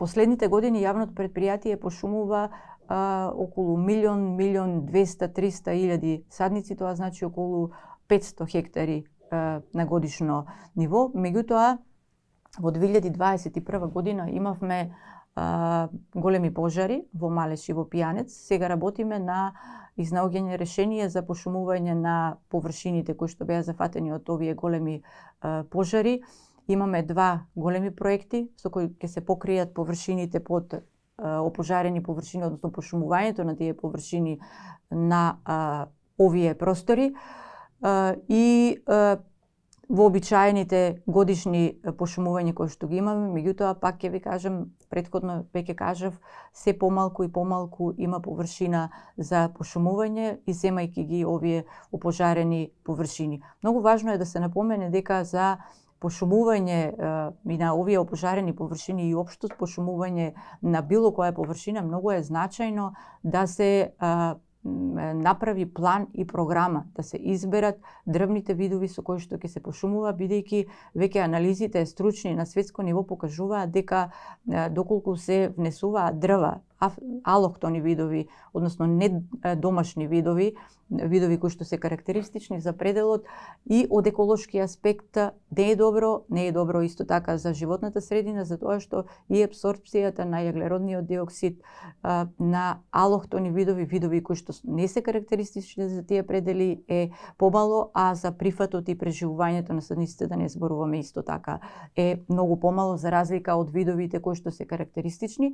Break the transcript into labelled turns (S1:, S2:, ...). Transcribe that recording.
S1: последните години јавното предпријатие пошумува околу 1.200.000-300.000 садници, тоа значи околу 500 хектари на годишно ниво. Меѓутоа, во 2021 година имавме големи пожари во Малеш и во Пијанец. Сега работиме на изнаоѓање решение за пошумување на површините кои што беа зафатени од овие големи пожари. Имаме два големи проекти со кои ќе се покријат површините под опожарени површини, односно пошумувањето на тие површини на овие простори и вообичаените годишни пошумувања кои што ги имаме. Меѓутоа, пак ќе ви кажам, претходно веќе кажав, се помалку и помалку има површина за пошумување и земајќи ги овие опожарени површини. Многу важно е да се напомене дека за пошумување и на овие опожарени површини и општо пошумување на било која површина, многу е значајно да се направи план и програма, да се изберат дрвните видови со кои што ќе се пошумува, бидејќи веќе анализите стручни на светско ниво покажуваат дека доколку се внесуваат дрва, алохтони видови, односно не домашни видови кои што се карактеристични за пределот и од еколошки аспект не е добро исто така за животната средина, затоа што и апсорпцијата на јаглеродниот диоксид на алохтони видови кои што не се карактеристични за тие предели е помало, а за прифатот и преживувањето на садниците, да не зборуваме, исто така е многу помало за разлика од видовите кои што се карактеристични.